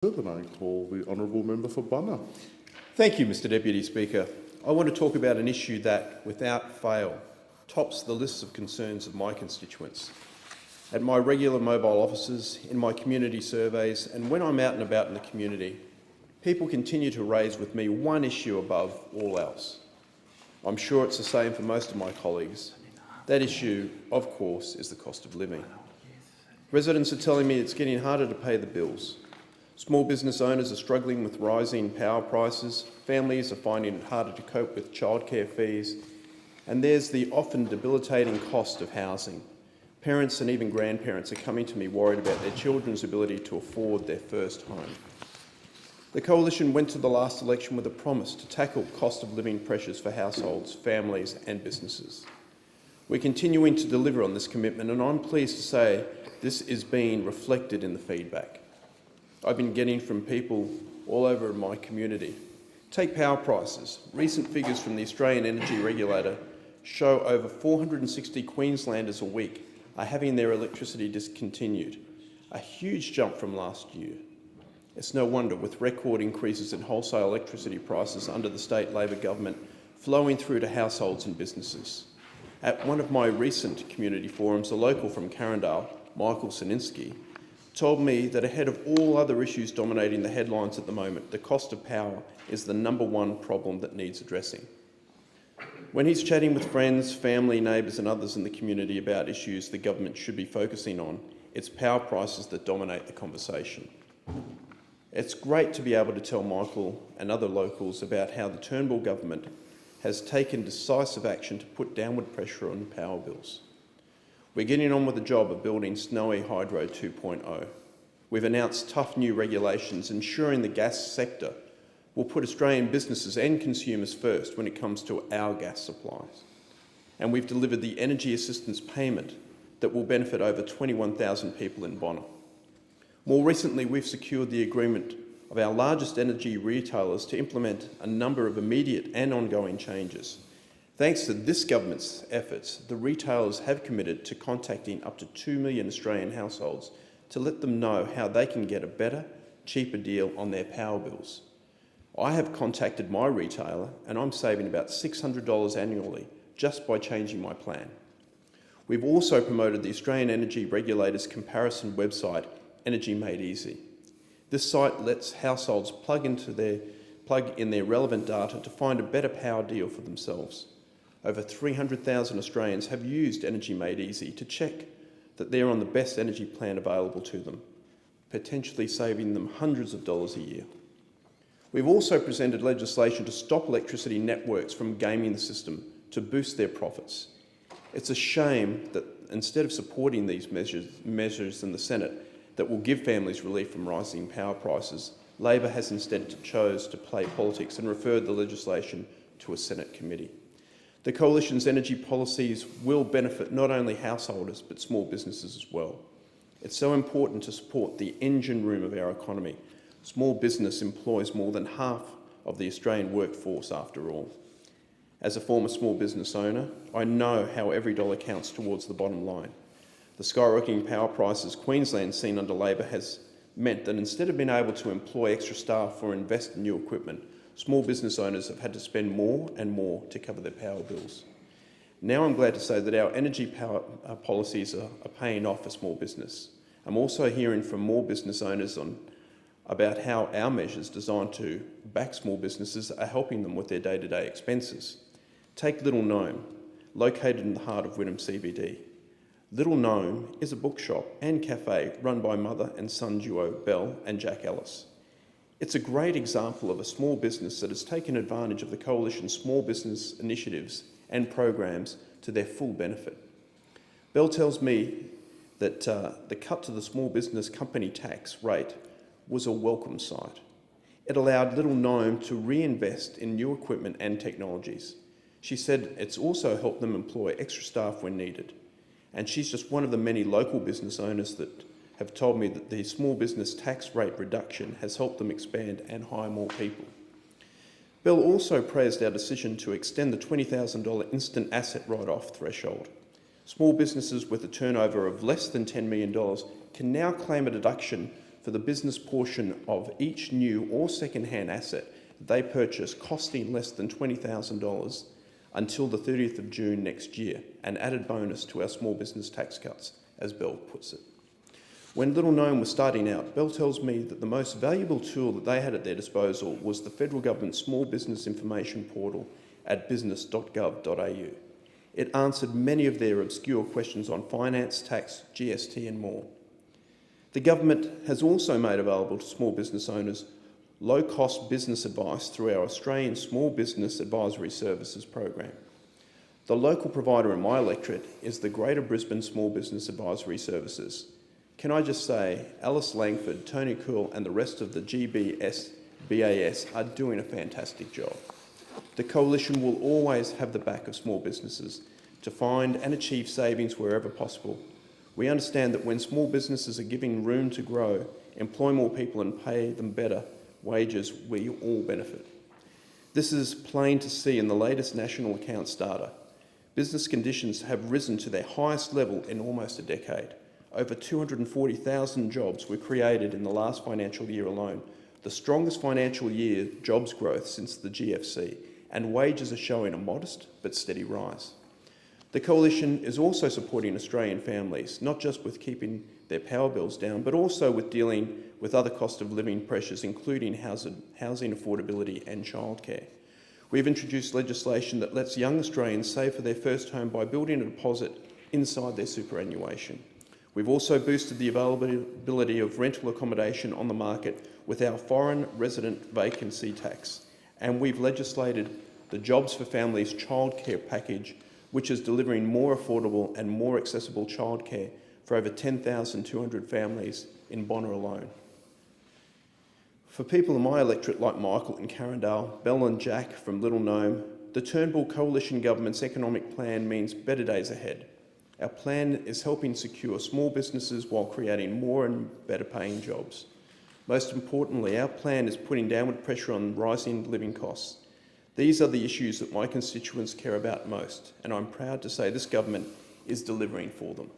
Then I call the honourable member for Bunner. Thank you, Mr Deputy Speaker. I want to talk about an issue that, without fail, tops the lists of concerns of my constituents. At my regular mobile offices, in my community surveys, and when I'm out and about in the community, people continue to raise with me one issue above all else. I'm sure it's the same for most of my colleagues. That issue, of course, is the cost of living. Residents are telling me it's getting harder to pay the bills. Small business owners are struggling with rising power prices, families are finding it harder to cope with childcare fees, and there's the often debilitating cost of housing. Parents and even grandparents are coming to me worried about their children's ability to afford their first home. The Coalition went to the last election with a promise to tackle cost of living pressures for households, families and businesses. We're continuing to deliver on this commitment, and I'm pleased to say this is being reflected in the feedback I've been getting from people all over my community. Take power prices. Recent figures from the Australian Energy Regulator show over 460 Queenslanders a week are having their electricity discontinued, a huge jump from last year. It's no wonder, with record increases in wholesale electricity prices under the state Labor government flowing through to households and businesses. At one of my recent community forums, a local from Carindale, Michael Sininsky, told me that ahead of all other issues dominating the headlines at the moment, the cost of power is the #1 problem that needs addressing. When he's chatting with friends, family, neighbours and others in the community about issues the government should be focusing on, it's power prices that dominate the conversation. It's great to be able to tell Michael and other locals about how the Turnbull government has taken decisive action to put downward pressure on power bills. We're getting on with the job of building Snowy Hydro 2.0. We've announced tough new regulations ensuring the gas sector will put Australian businesses and consumers first when it comes to our gas supplies. And we've delivered the energy assistance payment that will benefit over 21,000 people in Bonner. More recently, we've secured the agreement of our largest energy retailers to implement a number of immediate and ongoing changes. Thanks to this government's efforts, the retailers have committed to contacting up to 2 million Australian households to let them know how they can get a better, cheaper deal on their power bills. I have contacted my retailer and I'm saving about $600 annually just by changing my plan. We've also promoted the Australian Energy Regulator's comparison website, Energy Made Easy. This site lets households plug in their relevant data to find a better power deal for themselves. Over 300,000 Australians have used Energy Made Easy to check that they're on the best energy plan available to them, potentially saving them hundreds of dollars a year. We've also presented legislation to stop electricity networks from gaming the system to boost their profits. It's a shame that instead of supporting these measures in the Senate that will give families relief from rising power prices, Labor has instead chose to play politics and referred the legislation to a Senate committee. The Coalition's energy policies will benefit not only householders but small businesses as well. It's so important to support the engine room of our economy. Small business employs more than half of the Australian workforce after all. As a former small business owner, I know how every dollar counts towards the bottom line. The skyrocketing power prices Queensland's seen under Labor has meant that instead of being able to employ extra staff or invest in new equipment, small business owners have had to spend more and more to cover their power bills. Now I'm glad to say that our energy power policies are paying off for small business. I'm also hearing from more business owners about how our measures designed to back small businesses are helping them with their day-to-day expenses. Take Little Gnome, located in the heart of Wynnum CBD. Little Gnome is a bookshop and cafe run by mother and son duo Belle and Jack Ellis. It's a great example of a small business that has taken advantage of the Coalition's small business initiatives and programs to their full benefit. Belle tells me that the cut to the small business company tax rate was a welcome sight. It allowed Little Gnome to reinvest in new equipment and technologies. She said it's also helped them employ extra staff when needed. And she's just one of the many local business owners that have told me that the small business tax rate reduction has helped them expand and hire more people. Belle also praised our decision to extend the $20,000 instant asset write-off threshold. Small businesses with a turnover of less than $10 million can now claim a deduction for the business portion of each new or second-hand asset they purchase costing less than $20,000 until the 30th of June next year, an added bonus to our small business tax cuts, as Bell puts it. When Little Gnome was starting out, Bell tells me that the most valuable tool that they had at their disposal was the federal government small business information portal at business.gov.au. It answered many of their obscure questions on finance, tax, GST and more. The government has also made available to small business owners low-cost business advice through our Australian Small Business Advisory Services program. The local provider in my electorate is the Greater Brisbane Small Business Advisory Services. Can I just say, Alice Langford, Tony Cool and the rest of the GBS are doing a fantastic job. The Coalition will always have the back of small businesses to find and achieve savings wherever possible. We understand that when small businesses are given room to grow, employ more people and pay them better wages, we all benefit. This is plain to see in the latest national accounts data. Business conditions have risen to their highest level in almost a decade. Over 240,000 jobs were created in the last financial year alone, the strongest financial year jobs growth since the GFC, and wages are showing a modest but steady rise. The Coalition is also supporting Australian families, not just with keeping their power bills down, but also with dealing with other cost of living pressures, including housing affordability and childcare. We've introduced legislation that lets young Australians save for their first home by building a deposit inside their superannuation. We've also boosted the availability of rental accommodation on the market with our foreign resident vacancy tax, and we've legislated the Jobs for Families childcare package, which is delivering more affordable and more accessible childcare for over 10,200 families in Bonner alone. For people in my electorate like Michael in Carindale, Bell and Jack from Little Gnome, the Turnbull Coalition Government's economic plan means better days ahead. Our plan is helping secure small businesses while creating more and better paying jobs. Most importantly, our plan is putting downward pressure on rising living costs. These are the issues that my constituents care about most, and I'm proud to say this government is delivering for them.